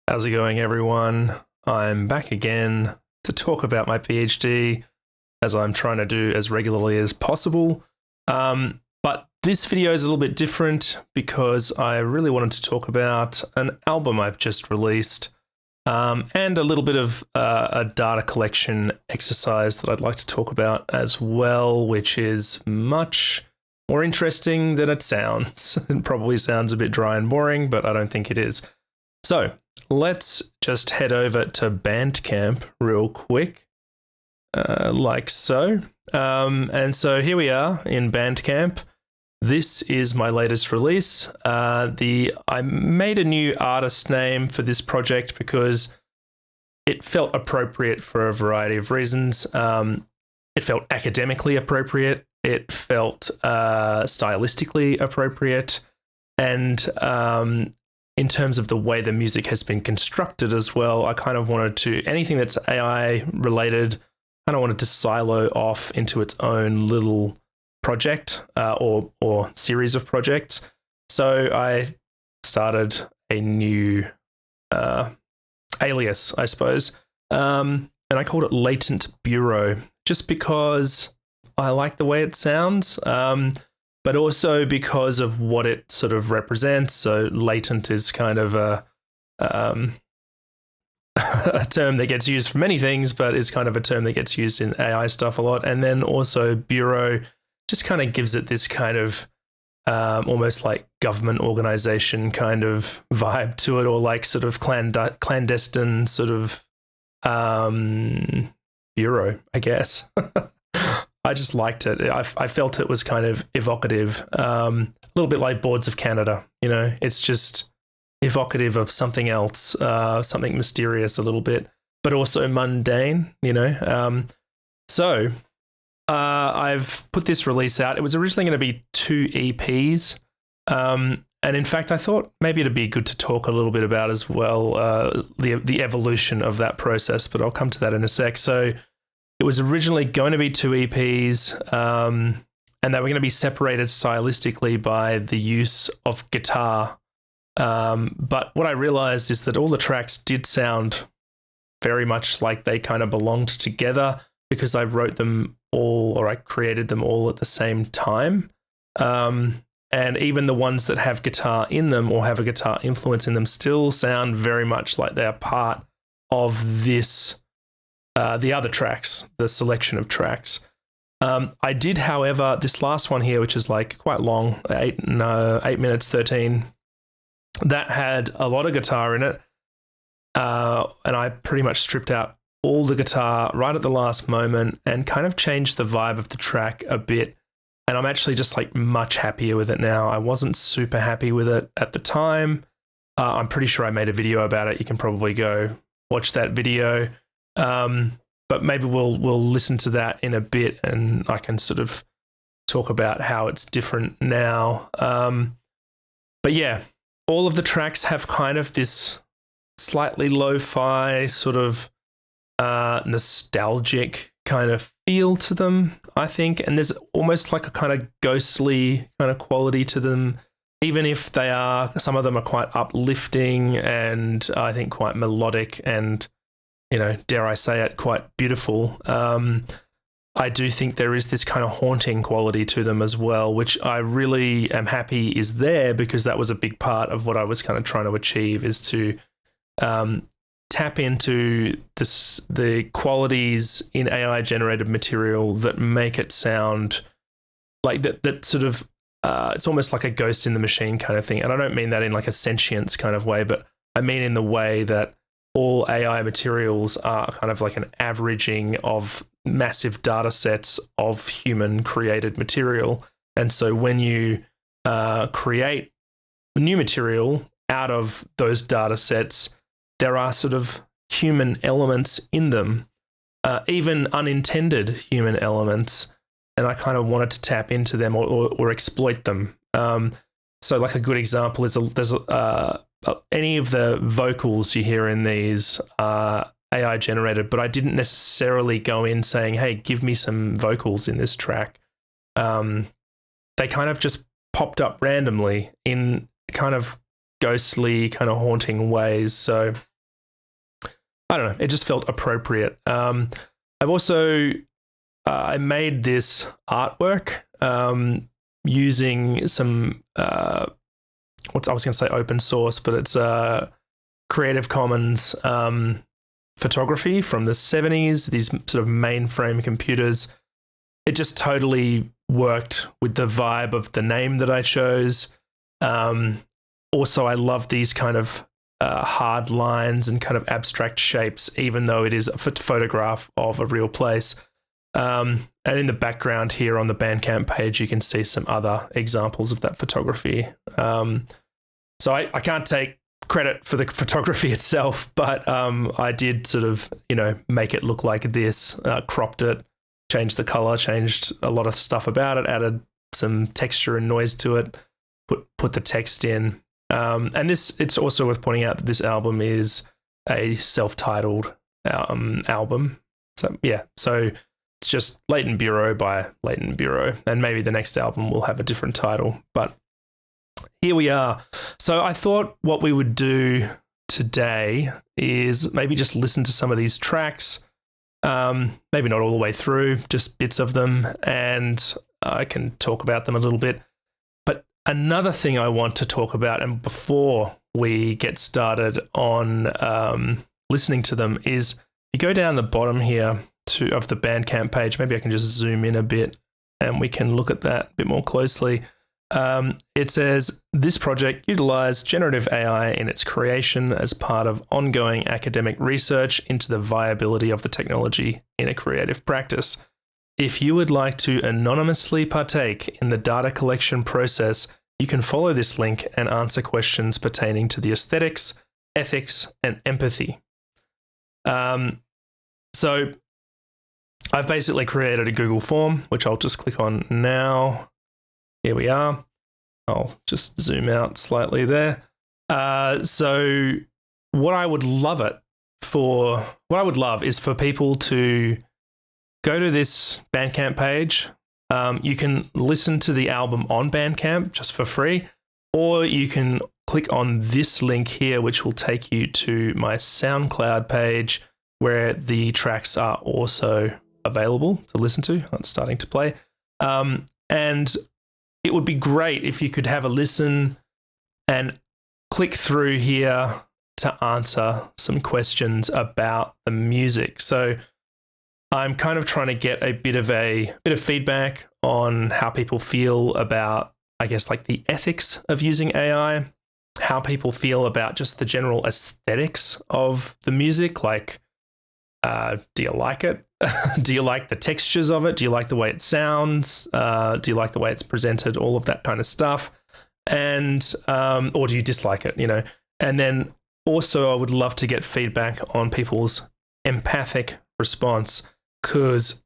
How's it going, everyone? I'm back again to talk about my PhD, as I'm trying to do as regularly as possible. But this video is a little bit different because I really wanted to talk about an album I've just released and a little bit of a data collection exercise that I'd like to talk about as well, which is much more interesting than it sounds. It probably sounds a bit dry and boring, but I don't think it is. So let's just head over to Bandcamp real quick, like so. And so here we are in Bandcamp. This is my latest release. I made a new artist name for this project because it felt appropriate for a variety of reasons. It felt academically appropriate. It felt stylistically appropriate. And in terms of the way the music has been constructed as well, I kind of wanted to, anything that's AI related, kind of wanted to silo off into its own little project or series of projects. So I started a new alias, I suppose, and I called it Latent Bureau, just because I like the way it sounds, but also because of what it sort of represents. So latent is kind of a term that gets used for many things, but is kind of a term that gets used in AI stuff a lot. And then also bureau just kind of gives it this kind of almost like government organization kind of vibe to it, or like sort of clandestine sort of bureau, I guess. I just liked it. I felt it was kind of evocative, a little bit like Boards of Canada. You know, it's just evocative of something else, something mysterious a little bit, but also mundane, you know. So I've put this release out. It was originally going to be 2 EPs. And in fact, I thought maybe it'd be good to talk a little bit about as well the evolution of that process, but I'll come to that in a sec. So it was originally going to be 2 EPs, and they were going to be separated stylistically by the use of guitar. But what I realized is that all the tracks did sound very much like they kind of belonged together because I wrote them all, or I created them all at the same time. And even the ones that have guitar in them or have a guitar influence in them still sound very much like they're part of this the other tracks, the selection of tracks. I did, however, this last one here, which is like quite long, 8 minutes 13, that had a lot of guitar in it, and I pretty much stripped out all the guitar right at the last moment and kind of changed the vibe of the track a bit. And I'm actually just like much happier with it now. I wasn't super happy with it at the time. I'm pretty sure I made a video about it. You can probably go watch that video. But maybe we'll listen to that in a bit, and I can sort of talk about how it's different now. But yeah, all of the tracks have kind of this slightly lo-fi sort of nostalgic kind of feel to them, I think. And there's almost like a kind of ghostly kind of quality to them, even if some of them are quite uplifting and I think quite melodic and, you know, dare I say it, quite beautiful. I do think there is this kind of haunting quality to them as well, which I really am happy is there, because that was a big part of what I was kind of trying to achieve, is to tap into the qualities in AI generated material that make it sound like that sort of it's almost like a ghost in the machine kind of thing. And I don't mean that in like a sentience kind of way, but I mean in the way that all AI materials are kind of like an averaging of massive data sets of human created material. And so when you create new material out of those data sets, there are sort of human elements in them, even unintended human elements. And I kind of wanted to tap into them or exploit them. So like a good example is there's any of the vocals you hear in these are AI generated, but I didn't necessarily go in saying, hey, give me some vocals in this track. They kind of just popped up randomly in kind of ghostly, kind of haunting ways. So I don't know, it just felt appropriate. I've also I made this artwork using some I was going to say open source, but it's Creative Commons photography from the 70s, these sort of mainframe computers. It just totally worked with the vibe of the name that I chose. Also, I love these kind of hard lines and kind of abstract shapes, even though it is a photograph of a real place. And in the background here on the Bandcamp page, you can see some other examples of that photography. So I can't take credit for the photography itself, but I did sort of, make it look like this, cropped it, changed the color, changed a lot of stuff about it, added some texture and noise to it, put the text in. And it's also worth pointing out that this album is a self-titled album. So it's just Latent Bureau by Latent Bureau, and maybe the next album will have a different title, but here we are. So I thought what we would do today is maybe just listen to some of these tracks, maybe not all the way through, just bits of them, and I can talk about them a little bit. But another thing I want to talk about, and before we get started on listening to them, is you go down the bottom here of the Bandcamp page. Maybe I can just zoom in a bit and we can look at that a bit more closely. It says, this project utilized generative AI in its creation as part of ongoing academic research into the viability of the technology in a creative practice. If you would like to anonymously partake in the data collection process, you can follow this link and answer questions pertaining to the aesthetics, ethics, and empathy. So I've basically created a Google form, which I'll just click on now. Here we are. I'll just zoom out slightly there. So what I would love is for people to go to this Bandcamp page. You can listen to the album on Bandcamp just for free, or you can click on this link here, which will take you to my SoundCloud page where the tracks are also available to listen to. It's starting to play. And it would be great if you could have a listen and click through here to answer some questions about the music. So I'm kind of trying to get a bit of feedback on how people feel about, I guess, like the ethics of using AI, how people feel about just the general aesthetics of the music. Like, do you like it? Do you like the textures of it? Do you like the way it sounds? Do you like the way it's presented? All of that kind of stuff. And, or do you dislike it, And then also I would love to get feedback on people's empathic response, because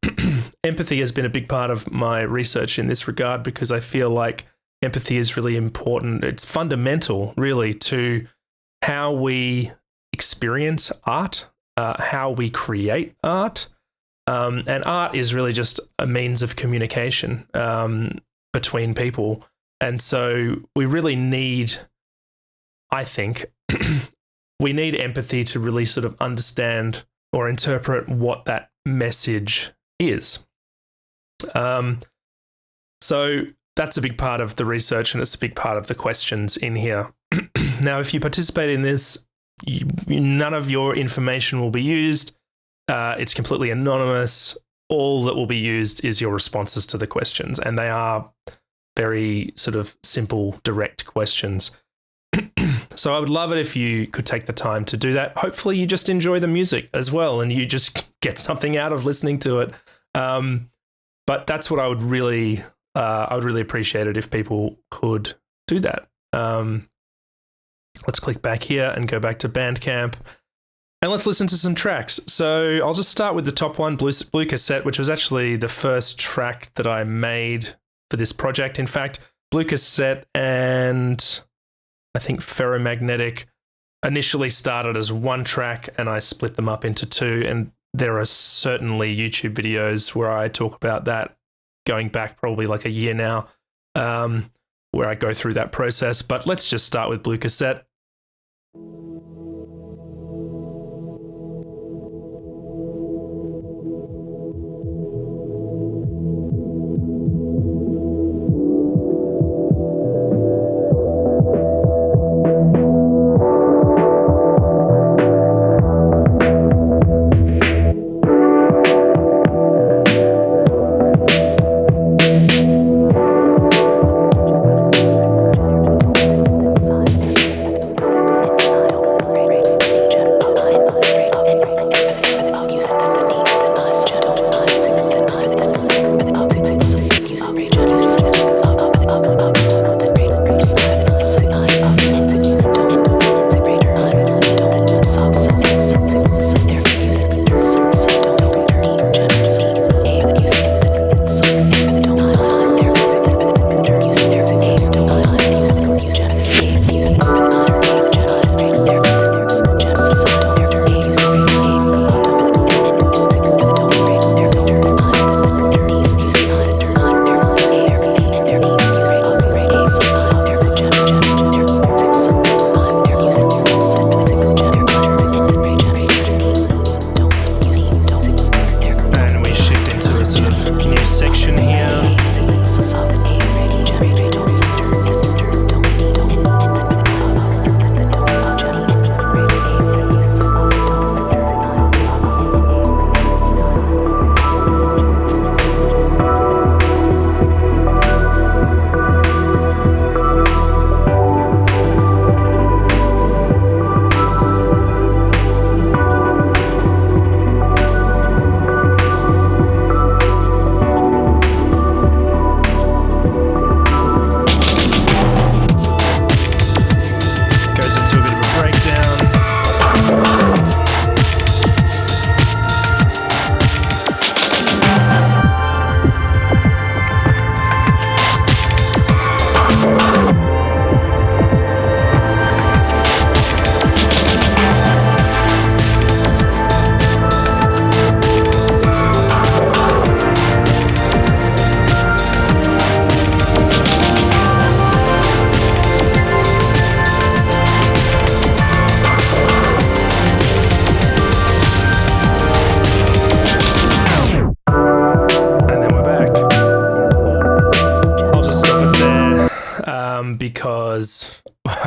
empathy has been a big part of my research in this regard, because I feel like empathy is really important. It's fundamental, really, to how we experience art, how we create art. And art is really just a means of communication between people. And so we really need, I think, we need empathy to really sort of understand or interpret what that message is. So that's a big part of the research, and it's a big part of the questions in here. Now, if you participate in this, none of your information will be used. It's completely anonymous. All that will be used is your responses to the questions, and they are very sort of simple, direct questions. So I would love it if you could take the time to do that. Hopefully you just enjoy the music as well, and you just get something out of listening to it. But that's what I would really appreciate it if people could do that. Let's click back here and go back to Bandcamp. And let's listen to some tracks. So I'll just start with the top one, Blue Cassette, which was actually the first track that I made for this project. In fact, Blue Cassette and I think Ferromagnetic initially started as one track, and I split them up into two. And there are certainly YouTube videos where I talk about that, going back probably like a year now, where I go through that process. But let's just start with Blue Cassette.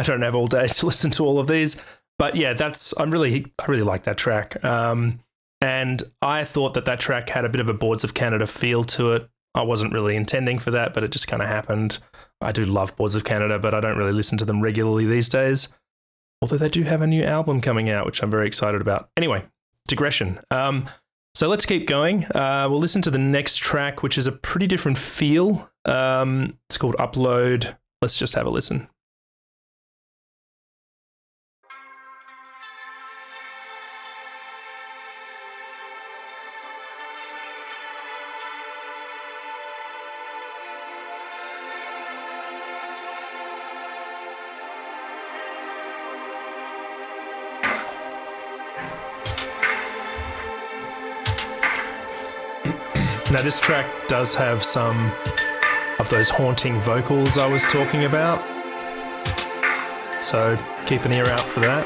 don't have all day to listen to all of these. But yeah, I really like that track. And I thought that track had a bit of a Boards of Canada feel to it. I wasn't really intending for that, but it just kind of happened. I do love Boards of Canada, but I don't really listen to them regularly these days. Although they do have a new album coming out, which I'm very excited about. Anyway, digression. So let's keep going. We'll listen to the next track, which is a pretty different feel. It's called Upload. Let's just have a listen. Now, this track does have some of those haunting vocals I was talking about, so keep an ear out for that.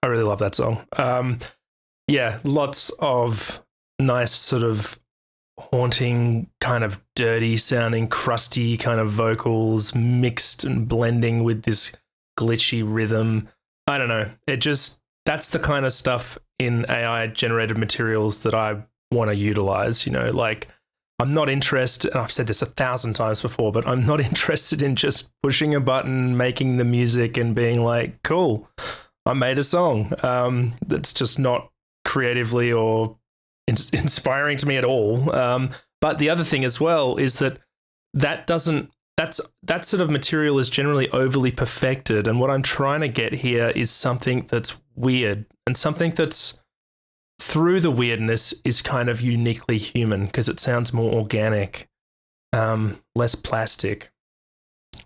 I really love that song. Yeah, lots of nice sort of haunting, kind of dirty sounding, crusty kind of vocals mixed and blending with this glitchy rhythm. I don't know. That's the kind of stuff in AI generated materials that I want to utilize, like I'm not interested, and I've said this 1,000 times before, but I'm not interested in just pushing a button, making the music and being like, cool, I made a song. That's just not creatively or inspiring to me at all. But the other thing as well is that sort of material is generally overly perfected. And what I'm trying to get here is something that's weird and something that's through the weirdness is kind of uniquely human because it sounds more organic, less plastic,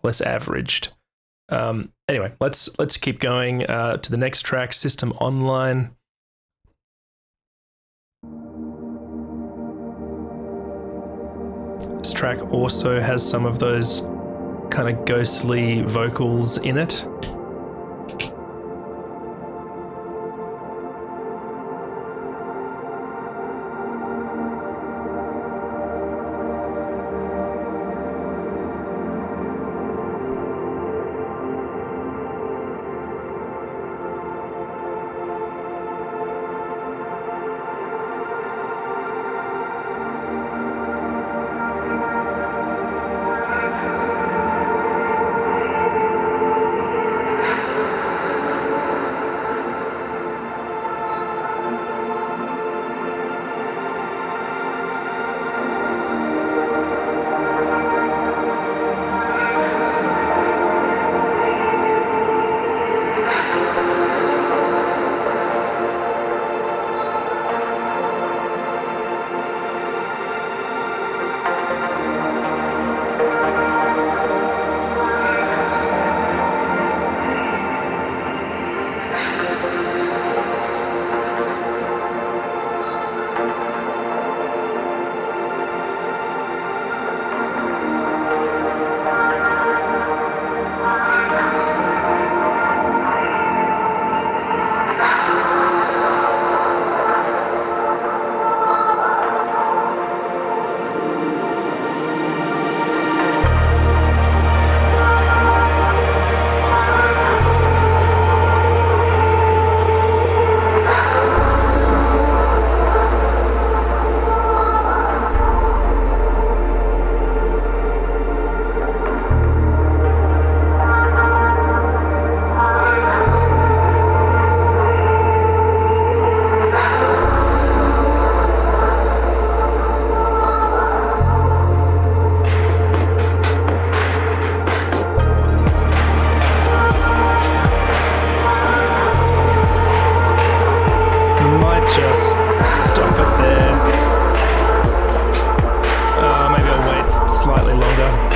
less averaged. Anyway, let's keep going to the next track, System Online. This track also has some of those kind of ghostly vocals in it. just stop it there. Maybe I'll wait slightly longer.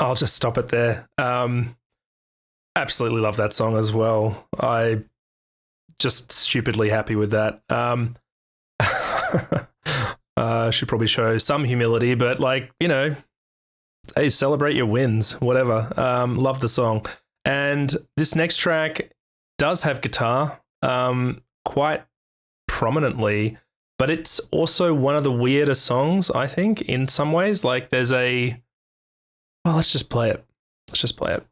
I'll just stop it there. Absolutely love that song as well. I just stupidly happy with that. Should probably show some humility, but like, you know, hey, celebrate your wins, whatever. Love the song. And this next track does have guitar quite prominently, but it's also one of the weirder songs, I think, in some ways. Like there's a... Well, let's just play it. Let's just play it.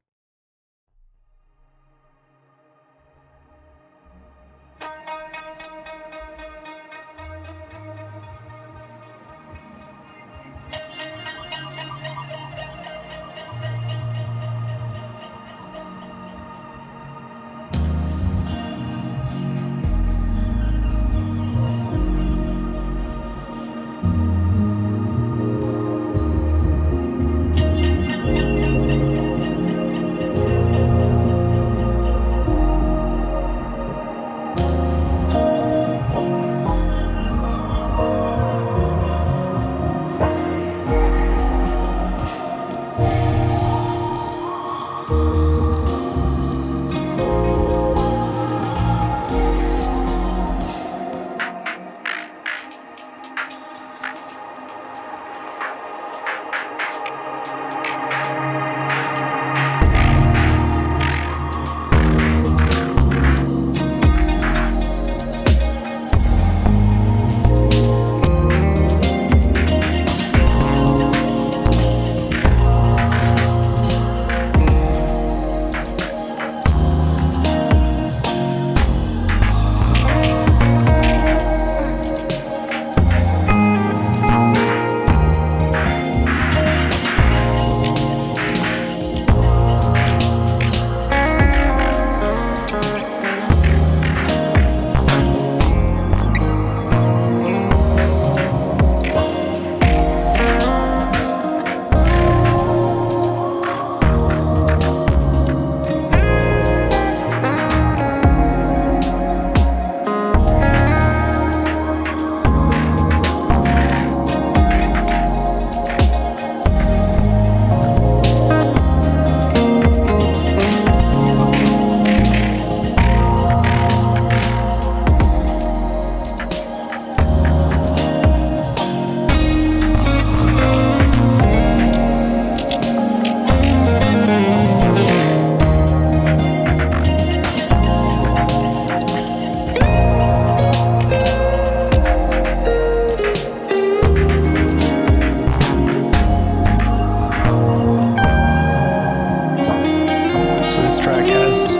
This track has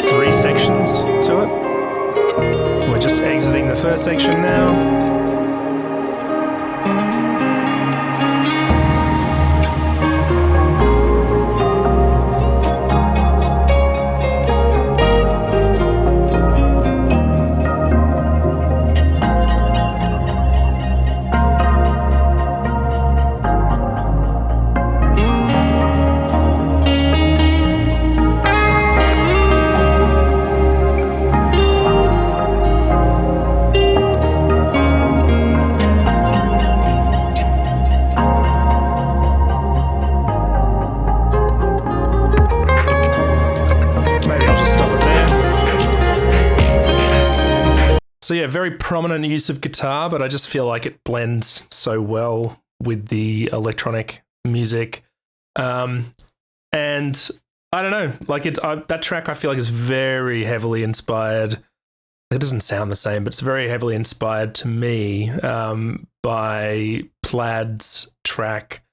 3 sections to it. We're just exiting the first section now. So yeah, very prominent use of guitar, but I just feel like it blends so well with the electronic music. And I don't know, like that track I feel like is very heavily inspired. It doesn't sound the same, but it's very heavily inspired to me by Plaid's track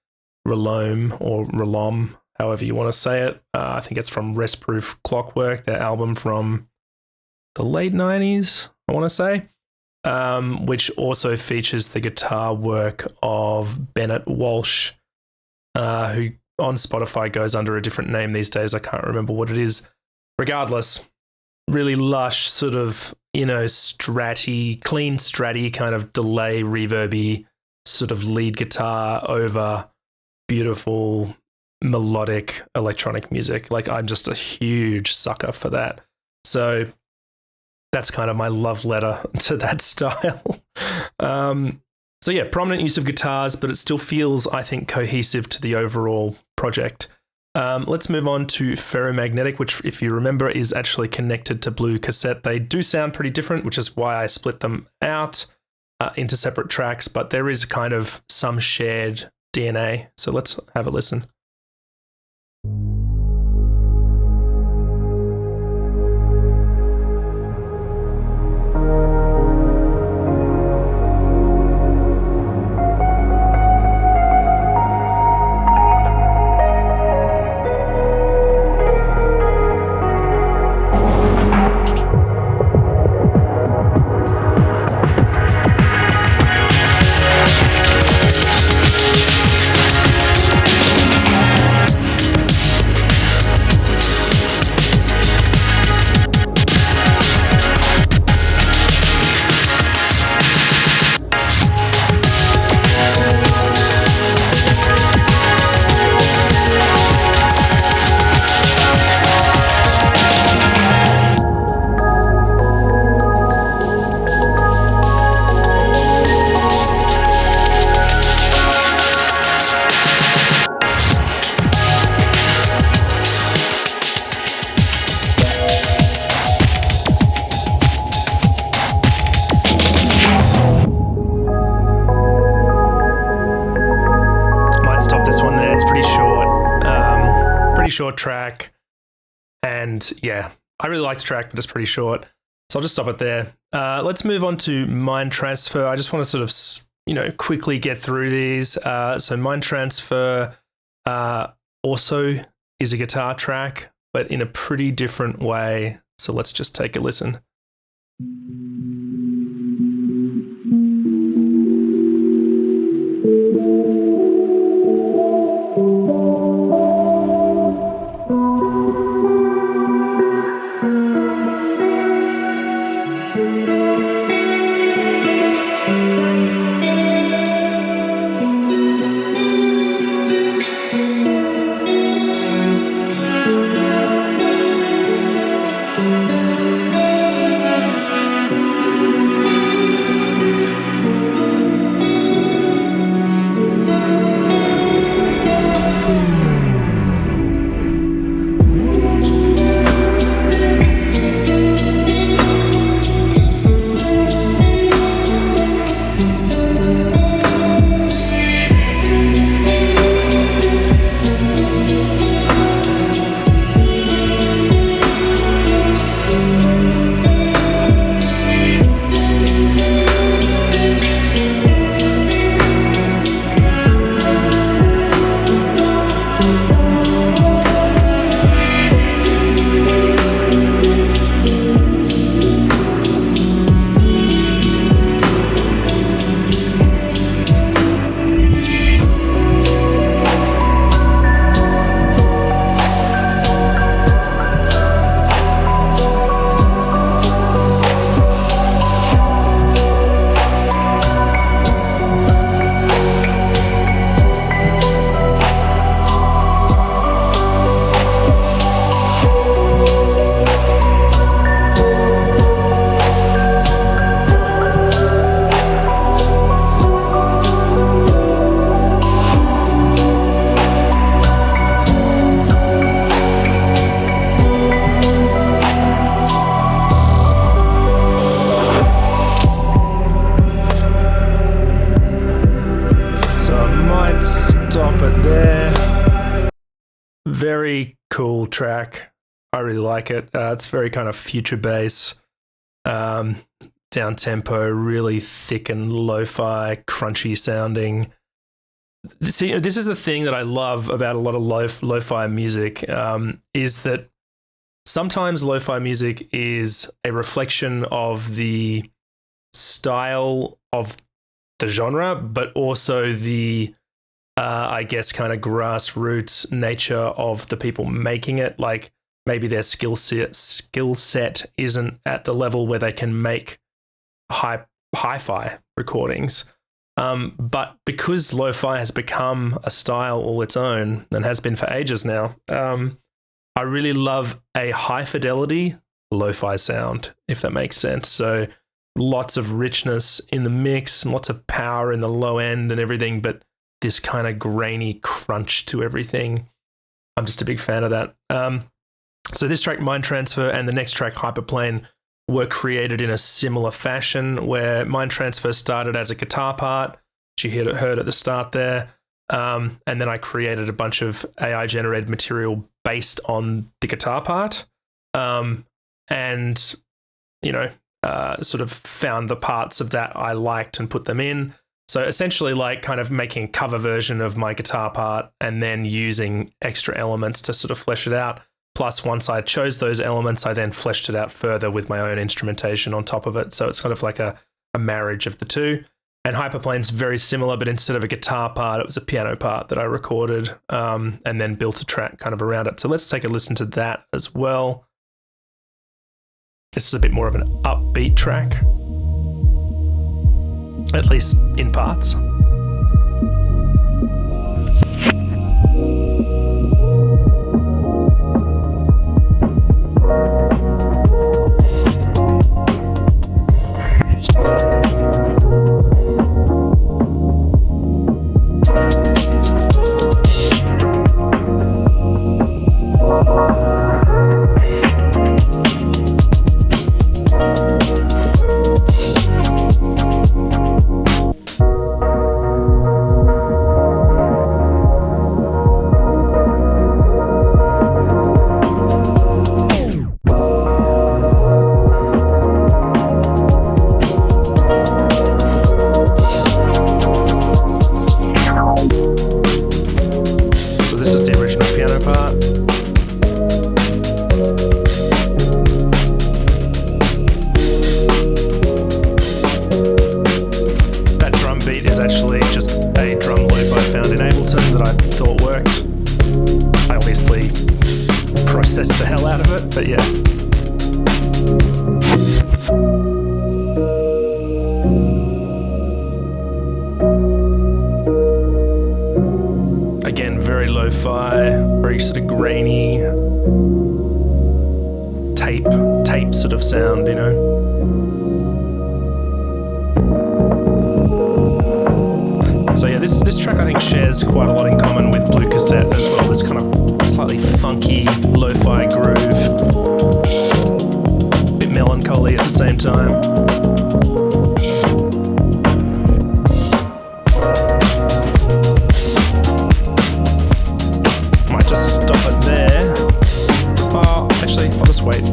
Relome or Relom, however you want to say it. I think it's from Rest Proof Clockwork, their album from the late 90s, I want to say, which also features the guitar work of Bennett Walsh, who on Spotify goes under a different name these days. I can't remember what it is. Regardless, really lush sort of, clean stratty kind of delay reverby sort of lead guitar over beautiful melodic electronic music. Like, I'm just a huge sucker for that. So that's kind of my love letter to that style. So yeah, prominent use of guitars, but it still feels, I think, cohesive to the overall project. Let's move on to Ferromagnetic, which, if you remember, is actually connected to Blue Cassette. They do sound pretty different, which is why I split them out into separate tracks, but there is kind of some shared DNA. So let's have a listen. Short track, and yeah, I really like the track, but it's pretty short, so I'll just stop it there. Let's move on to Mind Transfer. I just want to sort of quickly get through these. So Mind Transfer also is a guitar track, but in a pretty different way, so let's just take a listen. Very cool track. I really like it. It's very kind of future bass, down tempo, really thick and lo-fi, crunchy sounding. See, this is the thing that I love about a lot of lo-fi music, is that sometimes lo-fi music is a reflection of the style of the genre, but also the I guess, kind of grassroots nature of the people making it. Like maybe their skill set isn't at the level where they can make hi-fi recordings. But because lo-fi has become a style all its own and has been for ages now, I really love a high fidelity lo-fi sound, if that makes sense. So lots of richness in the mix, and lots of power in the low end and everything, but this kind of grainy crunch to everything. I'm just a big fan of that. So this track, Mind Transfer, and the next track, Hyperplane, were created in a similar fashion, where Mind Transfer started as a guitar part, which you heard at the start there, and then I created a bunch of AI-generated material based on the guitar part, and, you know, sort of found the parts of that I liked and put them in. So essentially like kind of making a cover version of my guitar part and then using extra elements to sort of flesh it out. Plus, once I chose those elements, I then fleshed it out further with my own instrumentation on top of it. So it's kind of like a marriage of the two. And Hyperplane's very similar, but instead of a guitar part, it was a piano part that I recorded, and then built a track kind of around it. So let's take a listen to that as well. This is a bit more of an upbeat track, at least in parts. The hell out of it, but yeah. Again, very lo-fi, very sort of grainy, tape sort of sound, you know. So yeah, this track I think shares quite a lot in common with Blue Cassette as well. This kind of slightly funky lo-fi groove, a bit melancholy at the same time. Might just stop it there. Oh, actually, I'll just wait.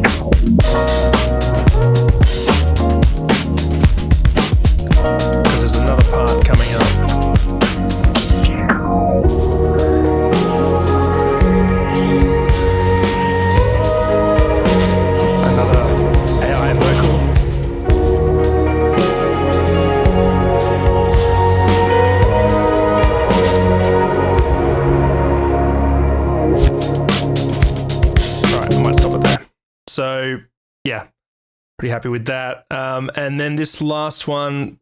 Because there's another part coming up. So yeah, pretty happy with that. And then this last one,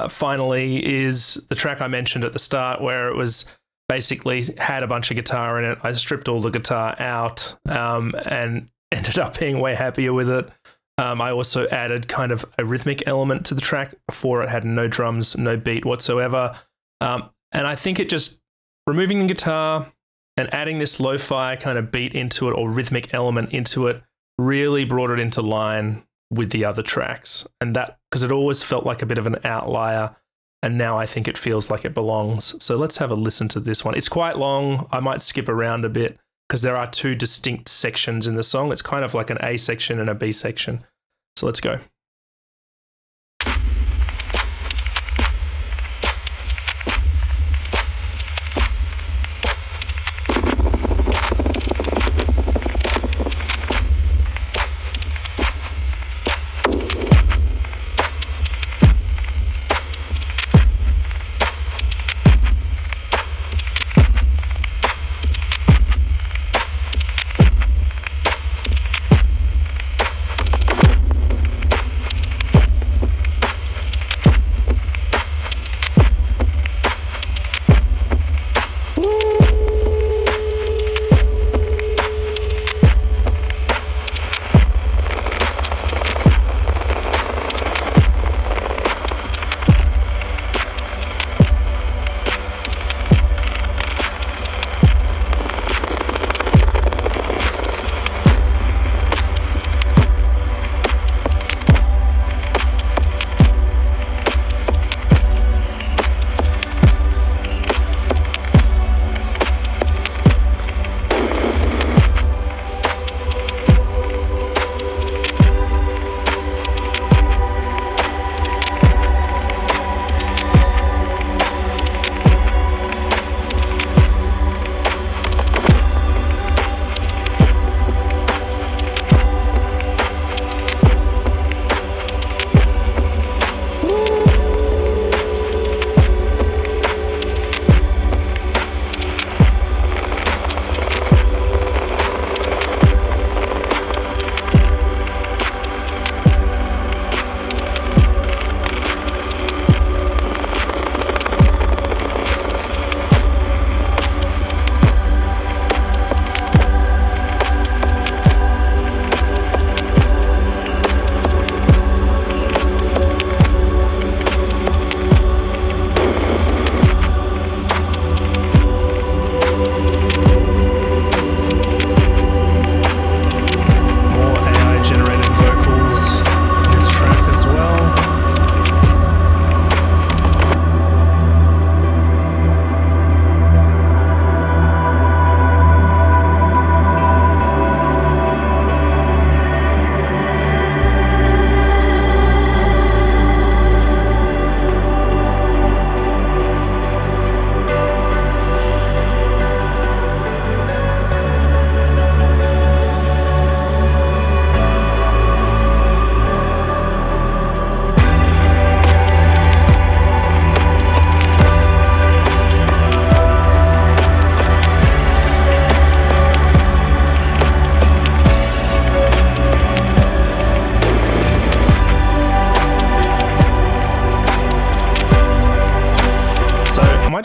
finally, is the track I mentioned at the start, where it was basically had a bunch of guitar in it. I stripped all the guitar out, and ended up being way happier with it. I also added kind of a rhythmic element to the track. Before, it had no drums, no beat whatsoever. And I think it just removing the guitar and adding this lo-fi kind of beat into it, or rhythmic element into it, really brought it into line with the other tracks. And that, because it always felt like a bit of an outlier, and now I think it feels like it belongs. So let's have a listen to this one. It's quite long. I might skip around a bit because there are two distinct sections in the song. It's kind of like an A section and a B section. So let's go.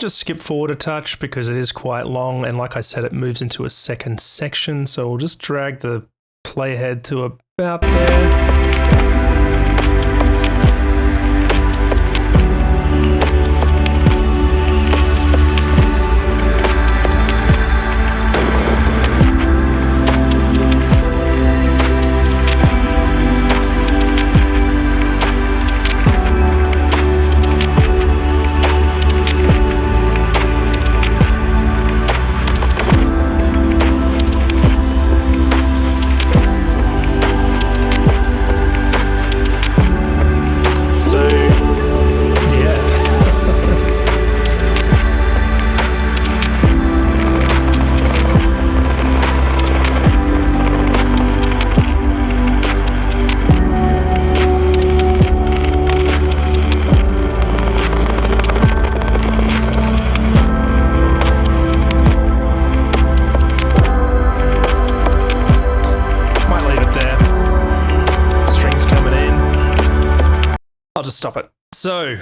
just skip forward a touch because it is quite long, and like I said, it moves into a second section, so we'll just drag the playhead to about there. I'll just stop it. So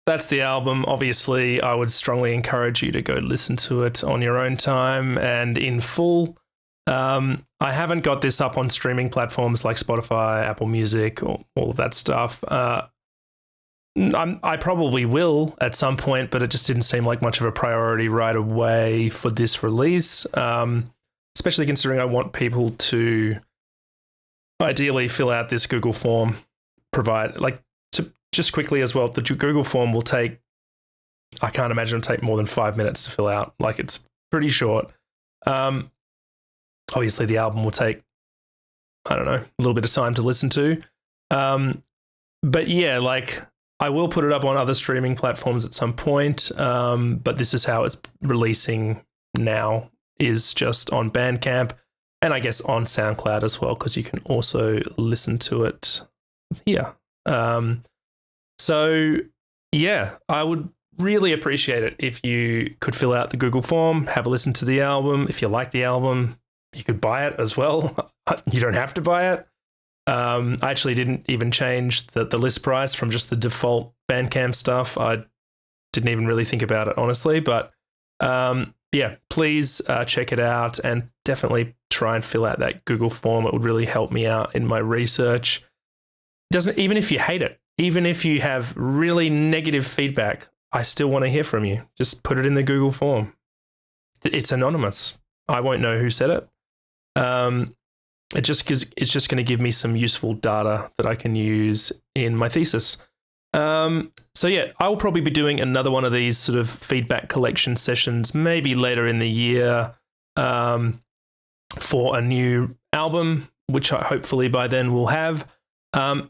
that's the album. Obviously, I would strongly encourage you to go listen to it on your own time and in full. I haven't got this up on streaming platforms like Spotify, Apple Music, or all of that stuff. I probably will at some point, but it just didn't seem like much of a priority right away for this release, especially considering I want people to ideally fill out this Google form, just quickly as well. The Google form will take, I can't imagine it'll take more than 5 minutes to fill out. Like, it's pretty short. Obviously, the album will take, I don't know, a little bit of time to listen to. But yeah, like, I will put it up on other streaming platforms at some point, but this is how it's releasing now, is just on Bandcamp, and I guess on SoundCloud as well, because you can also listen to it here. So yeah, I would really appreciate it if you could fill out the Google form, have a listen to the album. If you like the album, you could buy it as well. You don't have to buy it. I actually didn't even change the list price from just the default Bandcamp stuff. I didn't even really think about it, honestly. But yeah, please check it out and definitely try and fill out that Google form. It would really help me out in my research. Even if you hate it, even if you have really negative feedback, I still want to hear from you. Just put it in the Google form. It's anonymous. I won't know who said it. It's just going to give me some useful data that I can use in my thesis. So yeah, I will probably be doing another one of these sort of feedback collection sessions, maybe later in the year, for a new album, which I hopefully by then will have.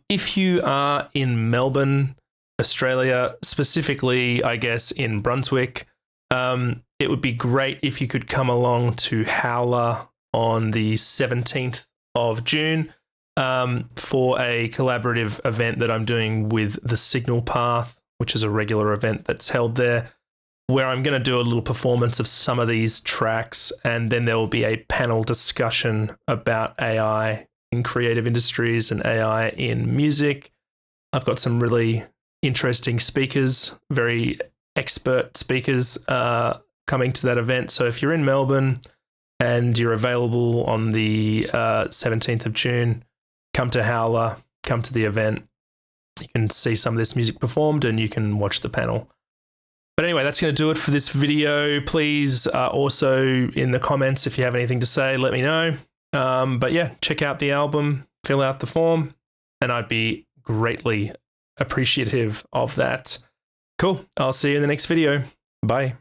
If you are in Melbourne, Australia, specifically, I guess, in Brunswick, it would be great if you could come along to Howler on the 17th of June for a collaborative event that I'm doing with the Signal Path, which is a regular event that's held there, where I'm going to do a little performance of some of these tracks, and then there will be a panel discussion about AI in creative industries and AI in music. I've got some really interesting speakers, very expert speakers coming to that event. So if you're in Melbourne and you're available on the 17th of June, come to Howler, come to the event. You can see some of this music performed and you can watch the panel. But anyway, that's going to do it for this video. Please also in the comments, if you have anything to say, let me know. But yeah, check out the album, fill out the form, and I'd be greatly appreciative of that. Cool. I'll see you in the next video. Bye.